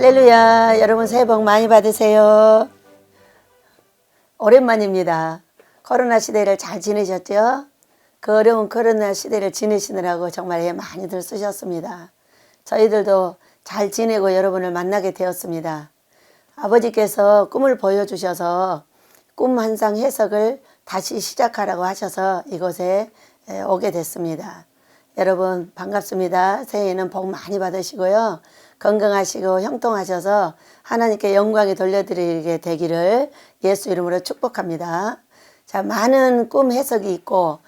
할렐루야. 여러분 새해 복 많이 받으세요. 오랜만입니다. 코로나 시대를 잘 지내셨죠? 그 어려운 코로나 시대를 지내시느라고 정말 애 많이들 쓰셨습니다. 저희들도 잘 지내고 여러분을 만나게 되었습니다. 아버지께서 꿈을 보여주셔서 꿈 한상 해석을 다시 시작하라고 하셔서 이곳에 오게 됐습니다. 여러분 반갑습니다. 새해에는 복 많이 받으시고요. 건강하시고 형통하셔서 하나님께 영광이 돌려드리게 되기를 예수 이름으로 축복합니다. 자, 많은 꿈 해석이 있고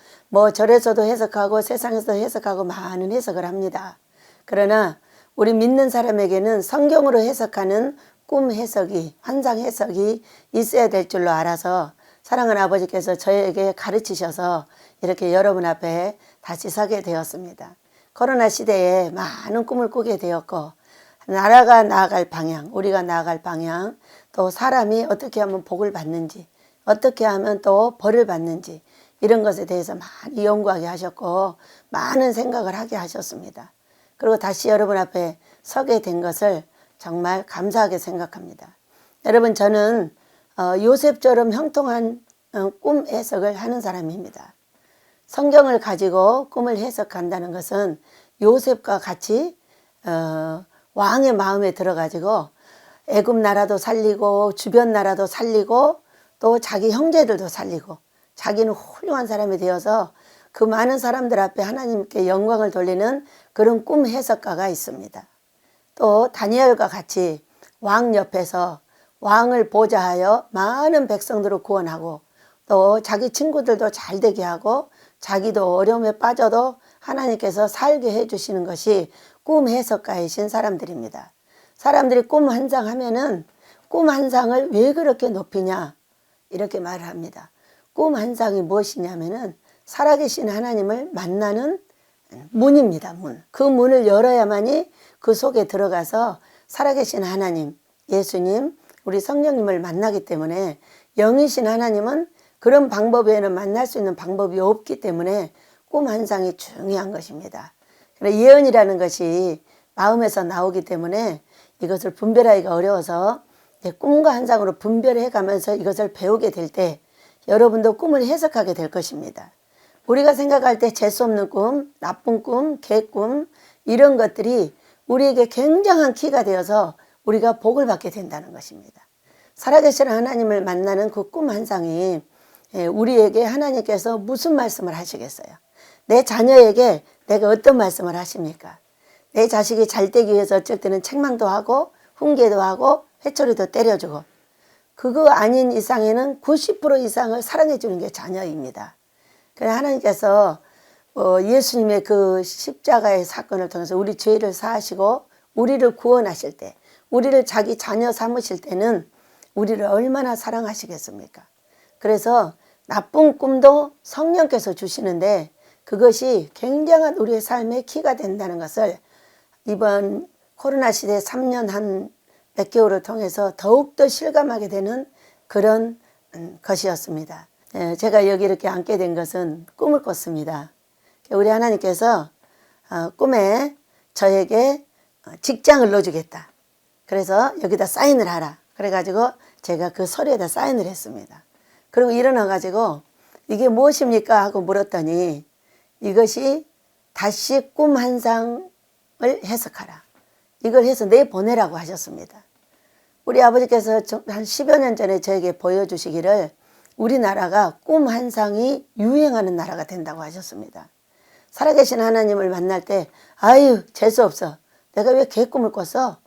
절에서도 해석하고 세상에서도 해석하고 많은 해석을 합니다. 그러나 우리 믿는 사람에게는 성경으로 해석하는 꿈 해석이, 환상 해석이 있어야 될 줄로 알아서 사랑하는 아버지께서 저에게 가르치셔서 이렇게 여러분 앞에 다시 서게 되었습니다. 코로나 시대에 많은 꿈을 꾸게 되었고 나라가 나아갈 방향, 우리가 나아갈 방향, 또 사람이 어떻게 하면 복을 받는지, 어떻게 하면 또 벌을 받는지 이런 것에 대해서 많이 연구하게 하셨고 많은 생각을 하게 하셨습니다. 그리고 다시 여러분 앞에 서게 된 것을 정말 감사하게 생각합니다. 여러분 저는 요셉처럼 형통한 꿈 해석을 하는 사람입니다. 성경을 가지고 꿈을 해석한다는 것은 요셉과 같이 왕의 마음에 들어가지고 애굽 나라도 살리고 주변 나라도 살리고 또 자기 형제들도 살리고 자기는 훌륭한 사람이 되어서 그 많은 사람들 앞에 하나님께 영광을 돌리는 그런 꿈 해석가가 있습니다. 또 다니엘과 같이 왕 옆에서 왕을 보좌하여 많은 백성들을 구원하고 또 자기 친구들도 잘 되게 하고 자기도 어려움에 빠져도 하나님께서 살게 해주시는 것이 꿈 해석가이신 사람들입니다. 사람들이 꿈 한 상 하면은 꿈 한 상을 왜 그렇게 높이냐 이렇게 말을 합니다. 꿈 한 상이 무엇이냐면은 살아계신 하나님을 만나는 문입니다. 문. 그 문을 열어야만이 그 속에 들어가서 살아계신 하나님, 예수님, 우리 성령님을 만나기 때문에 영이신 하나님은 그런 방법 외에는 만날 수 있는 방법이 없기 때문에 꿈 한 상이 중요한 것입니다. 예언이라는 것이 마음에서 나오기 때문에 이것을 분별하기가 어려워서 꿈과 환상으로 분별해 가면서 이것을 배우게 될 때 여러분도 꿈을 해석하게 될 것입니다. 우리가 생각할 때 재수없는 꿈, 나쁜 꿈, 개꿈 이런 것들이 우리에게 굉장한 키가 되어서 우리가 복을 받게 된다는 것입니다. 살아계신 하나님을 만나는 그 꿈 환상이 우리에게 하나님께서 무슨 말씀을 하시겠어요? 내 자녀에게 내가 어떤 말씀을 하십니까? 내 자식이 잘 되기 위해서 어쩔 때는 책망도 하고 훈계도 하고 회초리도 때려주고 그거 아닌 이상에는 90% 이상을 사랑해 주는 게 자녀입니다. 그래서 하나님께서 예수님의 그 십자가의 사건을 통해서 우리 죄를 사하시고 우리를 구원하실 때 우리를 자기 자녀 삼으실 때는 우리를 얼마나 사랑하시겠습니까? 그래서 나쁜 꿈도 성령께서 주시는데 그것이 굉장한 우리의 삶의 키가 된다는 것을 이번 코로나 시대 3년 한 몇 개월을 통해서 더욱더 실감하게 되는 그런 것이었습니다. 제가 여기 이렇게 앉게 된 것은 꿈을 꿨습니다. 우리 하나님께서 꿈에 저에게 직장을 넣어주겠다. 그래서 여기다 사인을 하라. 그래가지고 제가 그 서류에다 사인을 했습니다. 그리고 일어나가지고 이게 무엇입니까? 하고 물었더니 이것이 다시 꿈 한 상을 해석하라. 이걸 해서 내보내라고 하셨습니다. 우리 아버지께서 한 10여 년 전에 저에게 보여주시기를 우리나라가 꿈 한 상이 유행하는 나라가 된다고 하셨습니다. 살아계신 하나님을 만날 때 아유 재수없어. 내가 왜 개꿈을 꿨어?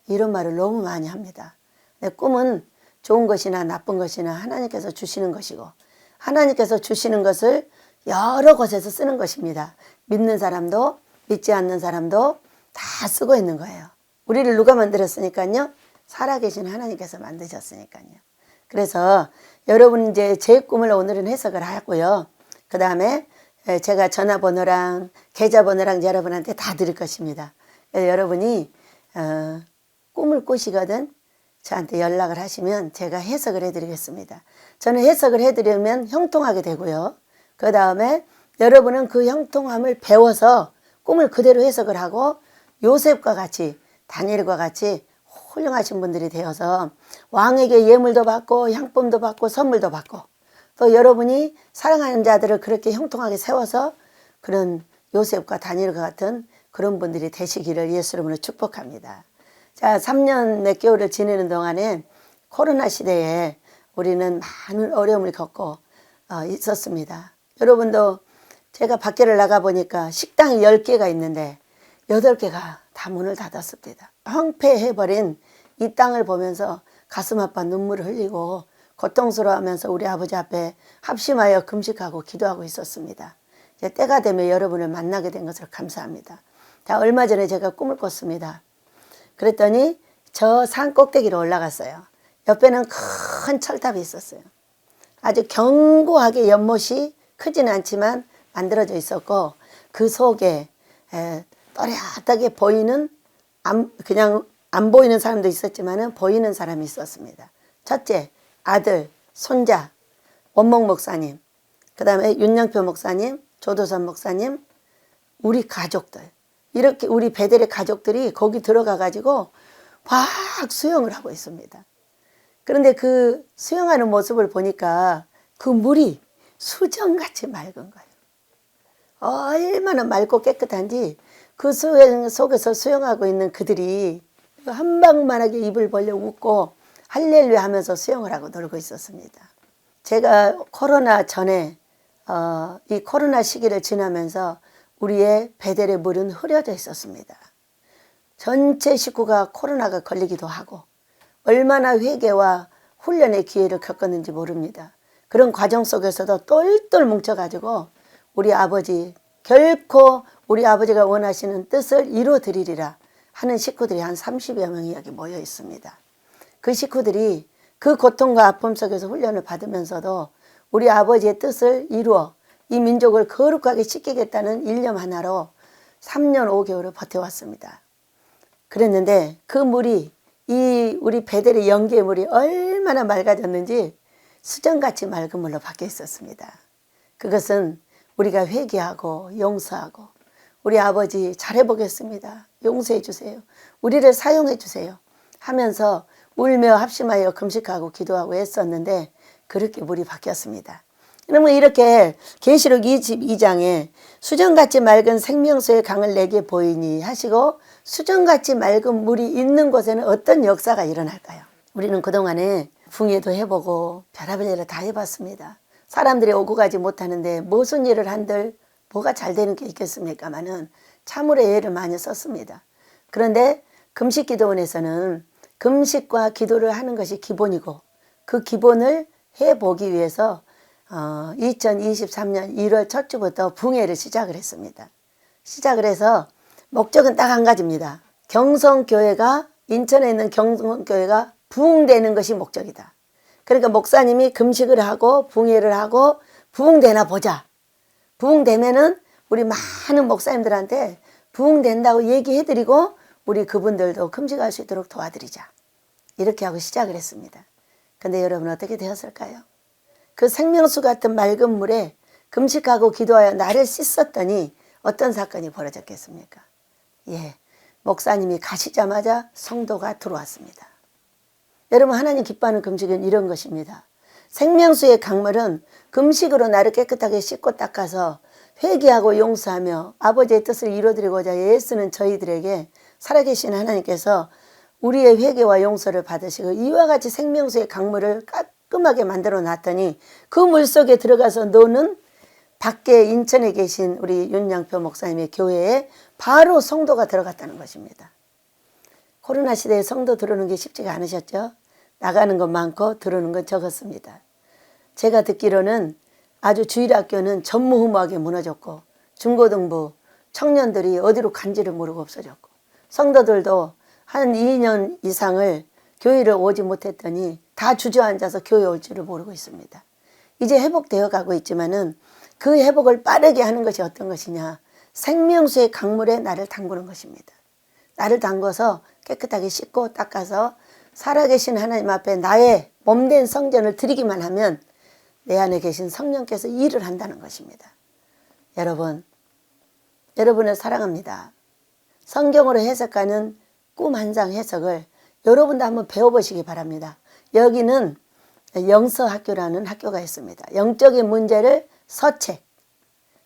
이런 말을 너무 많이 합니다. 내 꿈은 좋은 것이나 나쁜 것이나 하나님께서 주시는 것이고 하나님께서 주시는 것을 여러 곳에서 쓰는 것입니다. 믿는 사람도 믿지 않는 사람도 다 쓰고 있는 거예요. 우리를 누가 만들었으니까요? 살아계신 하나님께서 만드셨으니까요. 그래서 여러분 이제 제 꿈을 오늘은 해석을 하고요. 그 다음에 제가 전화번호랑 계좌번호랑 여러분한테 다 드릴 것입니다. 여러분이 꿈을 꾸시거든 저한테 연락을 하시면 제가 해석을 해드리겠습니다. 저는 해석을 해드리면 형통하게 되고요. 그 다음에 여러분은 그 형통함을 배워서 꿈을 그대로 해석을 하고 요셉과 같이 다니엘과 같이 훌륭하신 분들이 되어서 왕에게 예물도 받고 향품도 받고 선물도 받고 또 여러분이 사랑하는 자들을 그렇게 형통하게 세워서 그런 요셉과 다니엘과 같은 그런 분들이 되시기를 예수 이름으로 축복합니다. 자, 3년 몇 개월을 지내는 동안에 코로나 시대에 우리는 많은 어려움을 겪고 있었습니다. 여러분도 제가 밖에를 나가보니까 식당이 10개가 있는데 8개가 다 문을 닫았습니다. 황폐해버린 이 땅을 보면서 가슴 아파 눈물을 흘리고 고통스러워하면서 우리 아버지 앞에 합심하여 금식하고 기도하고 있었습니다. 이제 때가 되면 여러분을 만나게 된 것을 감사합니다. 자, 얼마 전에 제가 꿈을 꿨습니다. 그랬더니 저 산 꼭대기로 올라갔어요. 옆에는 큰 철탑이 있었어요. 아주 견고하게 연못이 크지는 않지만 만들어져 있었고 그 속에 또렷하게 보이는 그냥 안 보이는 사람도 있었지만 보이는 사람이 있었습니다. 첫째, 아들, 손자, 원목 목사님, 그 다음에 윤영표 목사님, 조도선 목사님, 우리 가족들, 이렇게 우리 베델의 가족들이 거기 들어가 가지고 막 수영을 하고 있습니다. 그런데 그 수영하는 모습을 보니까 그 물이 수정같이 맑은 거예요. 얼마나 맑고 깨끗한지 그 수영 속에서 수영하고 있는 그들이 한방만하게 입을 벌려 웃고 할렐루야 하면서 수영을 하고 놀고 있었습니다. 제가 코로나 전에 이 코로나 시기를 지나면서 우리의 베델의 물은 흐려져 있었습니다. 전체 식구가 코로나가 걸리기도 하고 얼마나 회개와 훈련의 기회를 겪었는지 모릅니다. 그런 과정 속에서도 똘똘 뭉쳐가지고 우리 아버지 결코 우리 아버지가 원하시는 뜻을 이루어드리리라 하는 식구들이 한 30여 명이 여기 모여 있습니다. 그 식구들이 그 고통과 아픔 속에서 훈련을 받으면서도 우리 아버지의 뜻을 이루어 이 민족을 거룩하게 씻기겠다는 일념 하나로 3년 5개월을 버텨왔습니다. 그랬는데 그 물이 이 우리 베델의 연기의 물이 얼마나 맑아졌는지 수정같이 맑은 물로 바뀌어 있었습니다. 그것은 우리가 회개하고 용서하고 우리 아버지 잘해보겠습니다. 용서해 주세요. 우리를 사용해 주세요. 하면서 울며 합심하여 금식하고 기도하고 했었는데 그렇게 물이 바뀌었습니다. 그러면 이렇게 계시록 22장에 수정같이 맑은 생명수의 강을 내게 보이니 하시고 수정같이 맑은 물이 있는 곳에는 어떤 역사가 일어날까요? 우리는 그동안에 붕해도 해보고 별의별 일을 다 해봤습니다. 사람들이 오고 가지 못하는데 무슨 일을 한들 뭐가 잘 되는 게 있겠습니까마는 참으로 애를 많이 썼습니다. 그런데 금식기도원에서는 금식과 기도를 하는 것이 기본이고 그 기본을 해보기 위해서 2023년 1월 첫 주부터 붕해를 시작을 했습니다. 시작을 해서 목적은 딱 한 가지입니다. 경성교회가 인천에 있는 경성교회가 부흥되는 것이 목적이다. 그러니까 목사님이 금식을 하고 붕해를 하고 부흥되나 보자. 부흥되면은 우리 많은 목사님들한테 부흥된다고 얘기해드리고 우리 그분들도 금식할 수 있도록 도와드리자. 이렇게 하고 시작을 했습니다. 근데 여러분 어떻게 되었을까요? 그 생명수 같은 맑은 물에 금식하고 기도하여 나를 씻었더니 어떤 사건이 벌어졌겠습니까? 예, 목사님이 가시자마자 성도가 들어왔습니다. 여러분 하나님 기뻐하는 금식은 이런 것입니다. 생명수의 강물은 금식으로 나를 깨끗하게 씻고 닦아서 회개하고 용서하며 아버지의 뜻을 이루어드리고자 애쓰는 저희들에게 살아계신 하나님께서 우리의 회개와 용서를 받으시고 이와 같이 생명수의 강물을 깔끔하게 만들어 놨더니 그 물속에 들어가서 노는 밖에 인천에 계신 우리 윤양표 목사님의 교회에 바로 성도가 들어갔다는 것입니다. 코로나 시대에 성도 들어오는 게 쉽지가 않으셨죠? 나가는 건 많고 들어오는 건 적었습니다. 제가 듣기로는 아주 주일학교는 전무후무하게 무너졌고 중고등부 청년들이 어디로 간지를 모르고 없어졌고 성도들도 한 2년 이상을 교회를 오지 못했더니 다 주저앉아서 교회 올 줄을 모르고 있습니다. 이제 회복되어 가고 있지만은 그 회복을 빠르게 하는 것이 어떤 것이냐? 생명수의 강물에 나를 담그는 것입니다. 나를 담궈서 깨끗하게 씻고 닦아서 살아계신 하나님 앞에 나의 몸된 성전을 드리기만 하면 내 안에 계신 성령께서 일을 한다는 것입니다. 여러분, 여러분을 사랑합니다. 성경으로 해석하는 꿈 한 장 해석을 여러분도 한번 배워보시기 바랍니다. 여기는 영서학교라는 학교가 있습니다. 영적인 문제를 서책,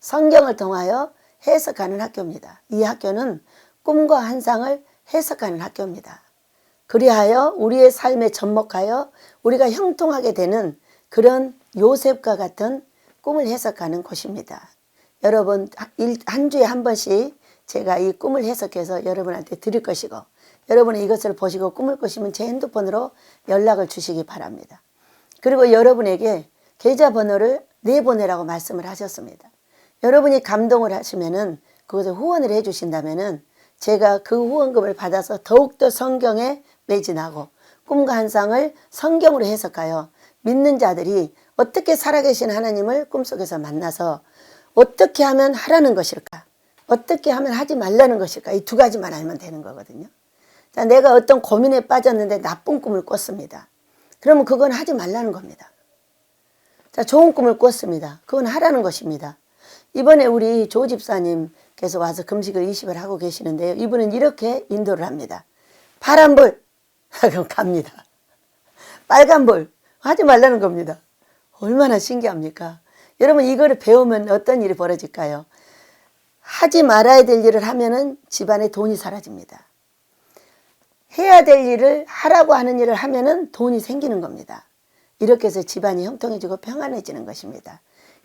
성경을 통하여 해석하는 학교입니다. 이 학교는 꿈과 환상을 해석하는 학교입니다. 그리하여 우리의 삶에 접목하여 우리가 형통하게 되는 그런 요셉과 같은 꿈을 해석하는 곳입니다. 여러분 한 주에 한 번씩 제가 이 꿈을 해석해서 여러분한테 드릴 것이고, 여러분이 이것을 보시고 꿈을 꾸시면 제 핸드폰으로 연락을 주시기 바랍니다. 그리고 여러분에게 계좌번호를 내보내라고 말씀을 하셨습니다. 여러분이 감동을 하시면은 그것을 후원을 해 주신다면은 제가 그 후원금을 받아서 더욱더 성경에 매진하고 꿈과 환상을 성경으로 해석하여 믿는 자들이 어떻게 살아계신 하나님을 꿈속에서 만나서 어떻게 하면 하라는 것일까, 어떻게 하면 하지 말라는 것일까, 이 두 가지만 알면 되는 거거든요. 자, 내가 어떤 고민에 빠졌는데 나쁜 꿈을 꿨습니다. 그러면 그건 하지 말라는 겁니다. 자, 좋은 꿈을 꿨습니다. 그건 하라는 것입니다. 이번에 우리 조 집사님께서 와서 금식을 20일 하고 계시는데요. 이분은 이렇게 인도를 합니다. 파란불 그럼 갑니다. 빨간불 하지 말라는 겁니다. 얼마나 신기합니까? 여러분 이거를 배우면 어떤 일이 벌어질까요? 하지 말아야 될 일을 하면은 집안에 돈이 사라집니다. 해야 될 일을 하라고 하는 일을 하면은 돈이 생기는 겁니다. 이렇게 해서 집안이 형통해지고 평안해지는 것입니다.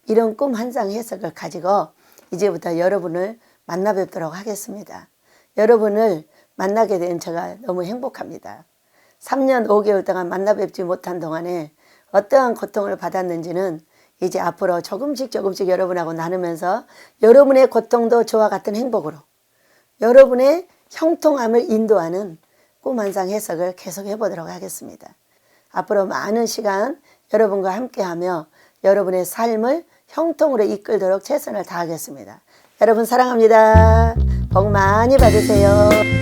이런 꿈 환상 해석을 가지고 이제부터 여러분을 만나 뵙도록 하겠습니다. 여러분을 만나게 된 제가 너무 행복합니다. 3년 5개월 동안 만나 뵙지 못한 동안에 어떠한 고통을 받았는지는 이제 앞으로 조금씩 여러분하고 나누면서 여러분의 고통도 저와 같은 행복으로 여러분의 형통함을 인도하는 꿈 환상 해석을 계속 해보도록 하겠습니다. 앞으로 많은 시간 여러분과 함께하며 여러분의 삶을 형통으로 이끌도록 최선을 다하겠습니다. 여러분 사랑합니다. 복 많이 받으세요.